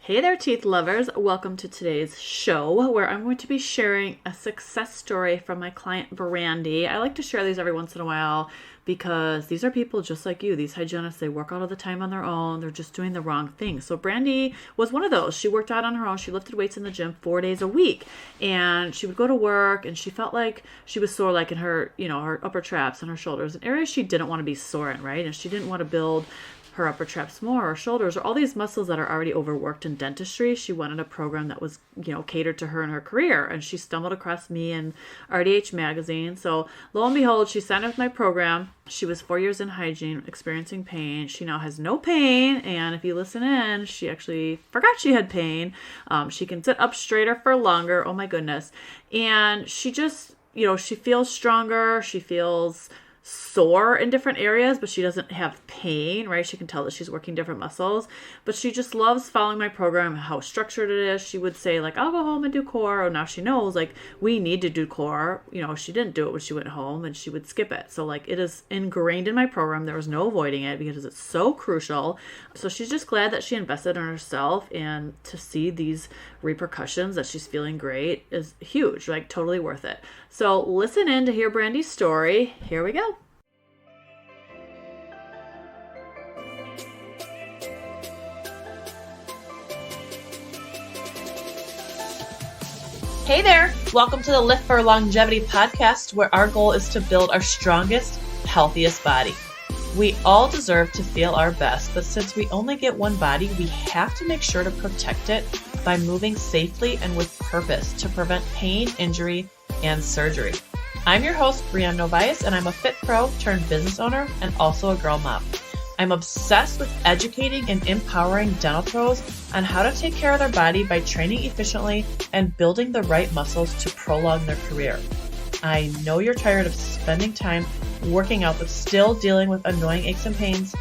Hey there, teeth lovers. Welcome to today's show where I'm going to be sharing a success story from my client, Brandi. I like to share these every once in a while because these are people just like you. These hygienists, they work out all the time on their own. They're just doing the wrong thing. So Brandi was one of those. She worked out on her own. She lifted weights in the gym 4 days a week. And she would go to work and she felt like she was sore, like in her, her upper traps and her shoulders, an area she didn't want to be sore in, right? And she didn't want to build her upper traps more, or shoulders, or all these muscles that are already overworked in dentistry. She wanted a program that was, catered to her in her career. And she stumbled across me in RDH Magazine. So lo and behold, she signed up with my program. She was 4 years in hygiene, experiencing pain. She now has no pain. And if you listen in, she actually forgot she had pain. She can sit up straighter for longer. Oh my goodness. And she just, she feels stronger. She feels sore in different areas, but she doesn't have pain, right? She can tell that she's working different muscles, but she just loves following my program, how structured it is. She would say like, I'll go home and do core. Or now she knows like we need to do core. She didn't do it when she went home and she would skip it. So like it is ingrained in my program. There was no avoiding it because it's so crucial. So she's just glad that she invested in herself, and to see these repercussions that she's feeling great is huge, like totally worth it. So listen in to hear Brandi's story. Here we go. Hey there! Welcome to the Lift for Longevity podcast, where our goal is to build our strongest, healthiest body. We all deserve to feel our best, but since we only get one body, we have to make sure to protect it by moving safely and with purpose to prevent pain, injury, and surgery. I'm your host, Brianne, and I'm a fit pro turned business owner and also a girl mom. I'm obsessed with educating and empowering dental pros on how to take care of their body by training efficiently and building the right muscles to prolong their career. I know you're tired of spending time working out but still dealing with annoying aches and pains,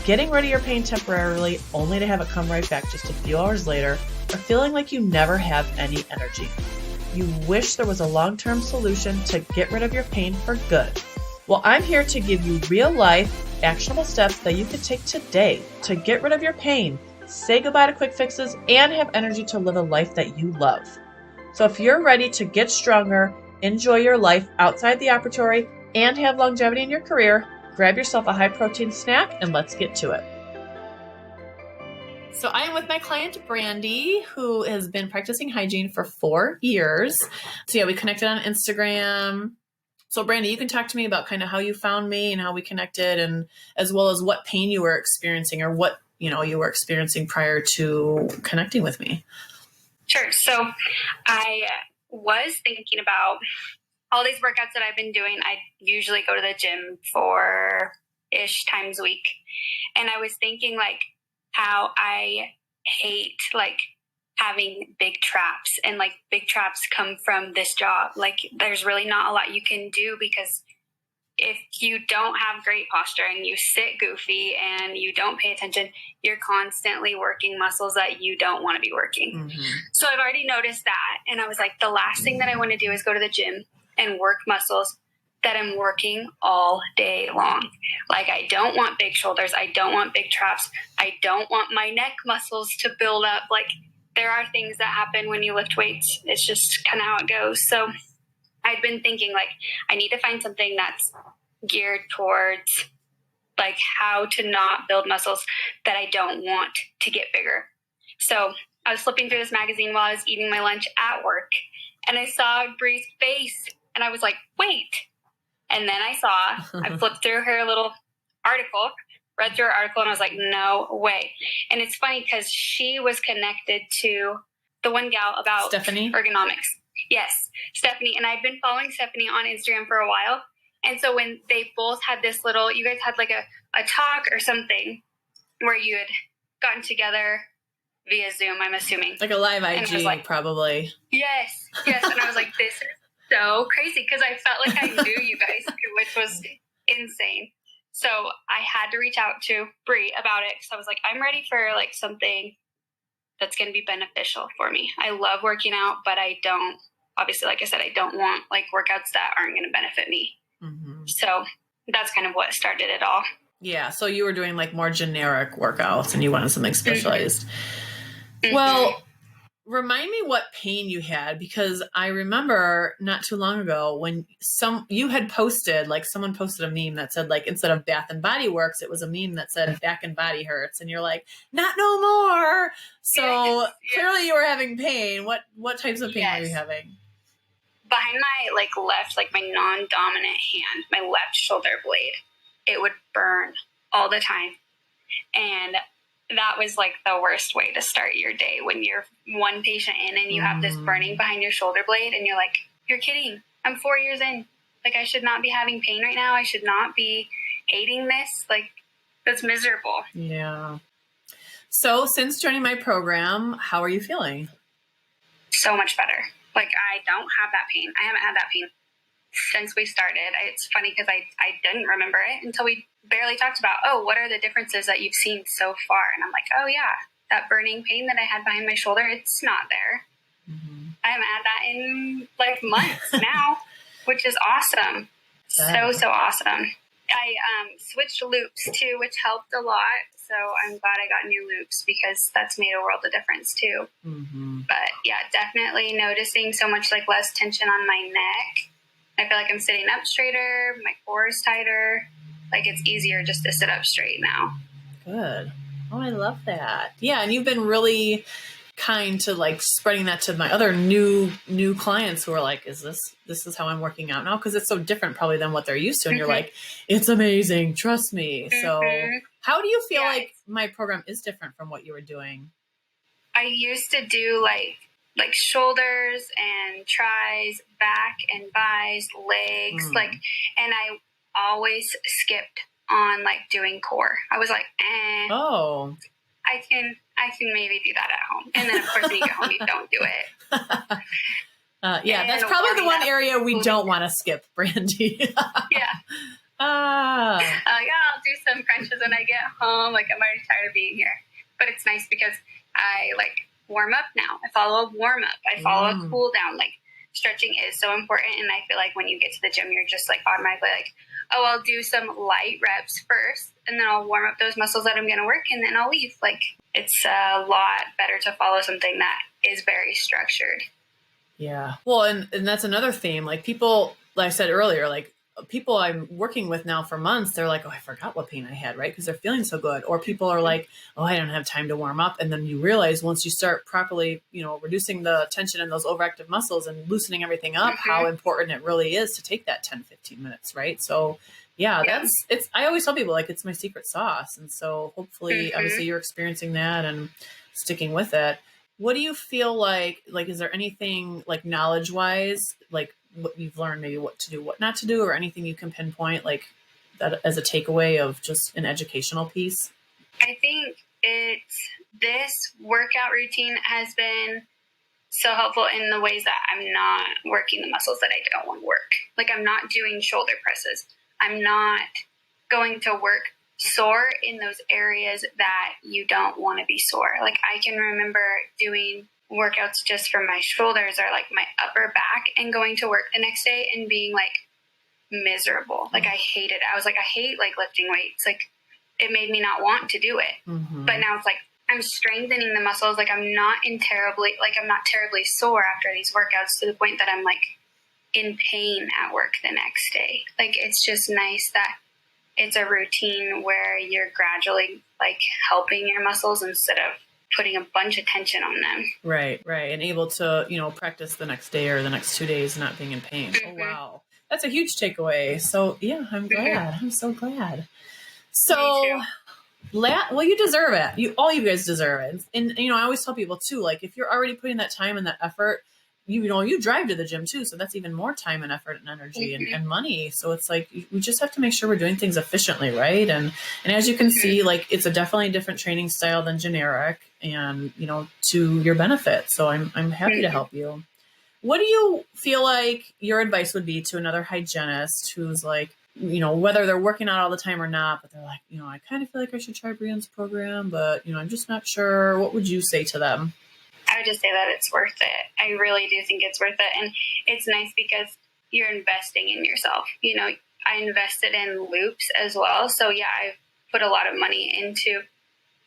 getting rid of your pain temporarily only to have it come right back just a few hours later, or feeling like you never have any energy. You wish there was a long-term solution to get rid of your pain for good. Well, I'm here to give you real-life, actionable steps that you can take today to get rid of your pain, say goodbye to quick fixes, and have energy to live a life that you love. So if you're ready to get stronger, enjoy your life outside the operatory, and have longevity in your career, grab yourself a high-protein snack and let's get to it. So I am with my client, Brandi, who has been practicing hygiene for 4 years. So yeah, we connected on Instagram. So Brandi, you can talk to me about kind of how you found me and how we connected, and as well as what pain you were experiencing, or what, you were experiencing prior to connecting with me. Sure. So I was thinking about all these workouts that I've been doing. I usually go to the gym 4-ish times a week. And I was thinking like how I hate like having big traps, and like big traps come from this job. Like there's really not a lot you can do, because if you don't have great posture and you sit goofy and you don't pay attention, you're constantly working muscles that you don't want to be working. Mm-hmm. So I've already noticed that. And I was like, the last thing that I want to do is go to the gym and work muscles that I'm working all day long. Like I don't want big shoulders. I don't want big traps. I don't want my neck muscles to build up. Like there are things that happen when you lift weights. It's just kind of how it goes. So I'd been thinking like, I need to find something that's geared towards like how to not build muscles that I don't want to get bigger. So I was flipping through this magazine while I was eating my lunch at work, and I saw Bree's face, and I was like, wait. And then I flipped through her little article, read through her article, and I was like, no way. And it's funny because she was connected to the one gal about Stephanie ergonomics. Yes, Stephanie. And I'd been following Stephanie on Instagram for a while. And so when they both had this little, you guys had like a talk or something where you had gotten together via Zoom, I'm assuming. Like a live IG, like, probably. Yes. And I was like, this is so crazy, because I felt like I knew you guys, which was insane. So I had to reach out to Bree about it, because I was like, I'm ready for like something that's going to be beneficial for me. I love working out, but I don't, obviously, like I said, I don't want like workouts that aren't going to benefit me. Mm-hmm. So that's kind of what started it all. Yeah. So you were doing like more generic workouts and you wanted something specialized. Well, remind me what pain you had, because I remember not too long ago when you had posted, like someone posted a meme that said, like, instead of Bath and Body Works, it was a meme that said back and body hurts. And you're like, not no more. So Yes. clearly you were having pain. What types of pain were you having? Behind my left, my non-dominant hand, my left shoulder blade, it would burn all the time. And that was the worst way to start your day, when you're one patient in and you have this burning behind your shoulder blade and you're like, you're kidding. I'm 4 years in. I should not be having pain right now. I should not be hating this. That's miserable. Yeah. So since joining my program, how are you feeling? So much better. I don't have that pain. I haven't had that pain since we started. It's funny because I didn't remember it until we barely talked about, what are the differences that you've seen so far? And I'm like, oh yeah, that burning pain that I had behind my shoulder, it's not there. Mm-hmm. I haven't had that in months now, which is awesome. So awesome. I switched loops too, which helped a lot. So I'm glad I got new loops, because that's made a world of difference too. Mm-hmm. But yeah, definitely noticing so much less tension on my neck. I feel like I'm sitting up straighter. My core is tighter. It's easier just to sit up straight now. Good. Oh, I love that. Yeah. And you've been really kind to spreading that to my other new clients who are like, this is how I'm working out now? Because it's so different probably than what they're used to. And you're like, it's amazing. Trust me. So how do you feel like my program is different from what you were doing? I used to do shoulders and tris, back and bis, legs, and I always skipped on doing core. I was like, oh, I can maybe do that at home. And then of course when you get home, you don't do it. Yeah, that's probably the one area we don't want to skip, Brandi. Yeah. I'll do some crunches when I get home. I'm already tired of being here. But it's nice because I warm up now. I follow a warm up. I follow a cool down. Stretching is so important. And I feel when you get to the gym, you're just automatically I'll do some light reps first, and then I'll warm up those muscles that I'm going to work, and then I'll leave. It's a lot better to follow something that is very structured. Yeah. Well, and that's another theme. People, like I said earlier, people I'm working with now for months, they're like, oh, I forgot what pain I had, right? Because they're feeling so good. Or people are like, oh, I don't have time to warm up. And then you realize once you start properly, reducing the tension in those overactive muscles and loosening everything up, how important it really is to take that 10, 15 minutes, right? So yeah, I always tell people it's my secret sauce. And so hopefully, obviously you're experiencing that and sticking with it. What do you feel like, is there anything knowledge wise, what you've learned, maybe what to do, what not to do, or anything you can pinpoint that as a takeaway of just an educational piece? I think this workout routine has been so helpful in the ways that I'm not working the muscles that I don't want to work. I'm not doing shoulder presses. I'm not going to work sore in those areas that you don't want to be sore. I can remember doing workouts just for my shoulders or my upper back and going to work the next day and being miserable. I hated it. I was I hate lifting weights. It made me not want to do it. Mm-hmm. But now it's I'm strengthening the muscles. I'm not terribly sore after these workouts, to the point that I'm in pain at work the next day. It's just nice that it's a routine where you're gradually helping your muscles instead of putting a bunch of tension on them. Right. And able to, practice the next day or the next 2 days not being in pain. Mm-hmm. Oh, wow. That's a huge takeaway. So yeah, I'm glad. Mm-hmm. I'm so glad. So, well, you deserve it. All you guys deserve it. And, I always tell people too, if you're already putting that time and that effort, you drive to the gym too. So that's even more time and effort and energy and money. So it's we just have to make sure we're doing things efficiently. Right. And as you can see, it's a definitely different training style than generic and, to your benefit. So I'm happy to help you. What do you feel like your advice would be to another hygienist who's whether they're working out all the time or not, but they're I kind of feel like I should try Brianne's program, but, I'm just not sure. What would you say to them? I would just say that it's worth it. I really do think it's worth it. And it's nice because you're investing in yourself. I invested in loops as well. So yeah, I've put a lot of money into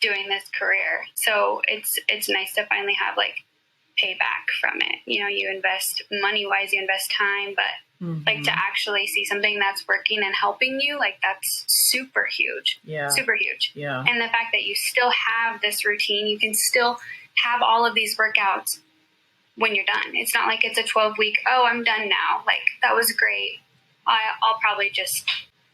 doing this career. So it's nice to finally have like payback from it. You know, you invest money wise, you invest time, but like to actually see something that's working and helping you, like that's super huge. Yeah. Super huge. Yeah. And the fact that you still have this routine, you can still have all of these workouts when you're done. It's not like it's a 12-week, oh, I'm done now. Like, that was great. I'll probably just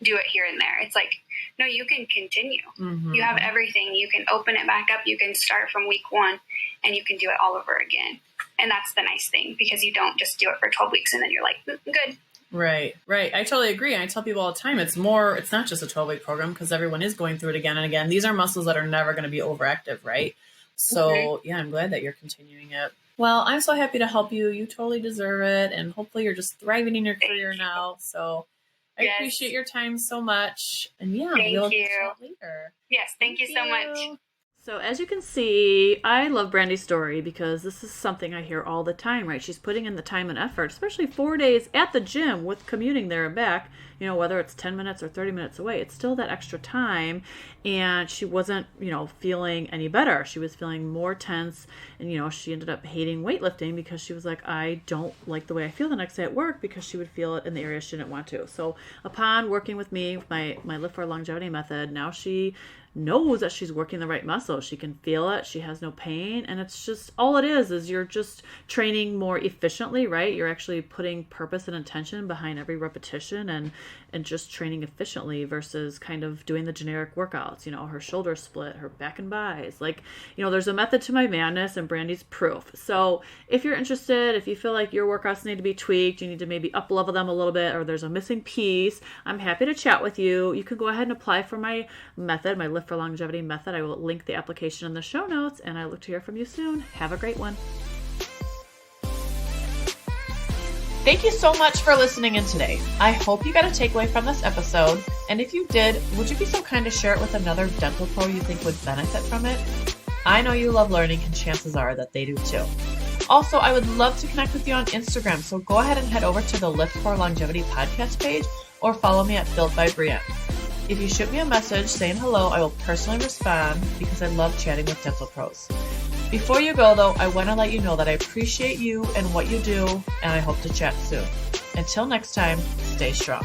do it here and there. It's like, no, you can continue. You have everything. You can open it back up. You can start from week 1 and you can do it all over again. And that's the nice thing, because you don't just do it for 12 weeks and then you're like, good. Right. I totally agree. I tell people all the time, it's not just a 12-week program, because everyone is going through it again and again. These are muscles that are never going to be overactive, right? So yeah, I'm glad that you're continuing it. Well, I'm so happy to help you. You totally deserve it. And hopefully you're just thriving in your career now. So I appreciate your time so much. And yeah, we'll chat later. Yes. Thank you so much. So as you can see, I love Brandi's story because this is something I hear all the time, right? She's putting in the time and effort, especially 4 days at the gym with commuting there and back, you know, whether it's 10 minutes or 30 minutes away, it's still that extra time. And she wasn't, you know, feeling any better. She was feeling more tense. And, you know, she ended up hating weightlifting because she was like, I don't like the way I feel the next day at work, because she would feel it in the areas she didn't want to. So upon working with me with my Lift for Longevity method, now she knows that she's working the right muscle. She can feel it. She has no pain. And it's just, all it is you're just training more efficiently, right? You're actually putting purpose and intention behind every repetition and just training efficiently versus kind of doing the generic workouts, you know, her shoulder split, her back and buys. Like, you know, there's a method to my madness, and Brandi's proof. So if you're interested, if you feel like your workouts need to be tweaked, you need to maybe up level them a little bit, or there's a missing piece, I'm happy to chat with you. You can go ahead and apply for my method, my Lift for Longevity method. I will link the application in the show notes, and I look to hear from you soon. Have a great one. Thank you so much for listening in today. I hope you got a takeaway from this episode. And if you did, would you be so kind to share it with another dental pro you think would benefit from it? I know you love learning, and chances are that they do too. Also, I would love to connect with you on Instagram, so go ahead and head over to the Lift for Longevity podcast page or follow me at Built by Brianne. If you shoot me a message saying hello, I will personally respond, because I love chatting with dental pros. Before you go, though, I want to let you know that I appreciate you and what you do, and I hope to chat soon. Until next time, stay strong.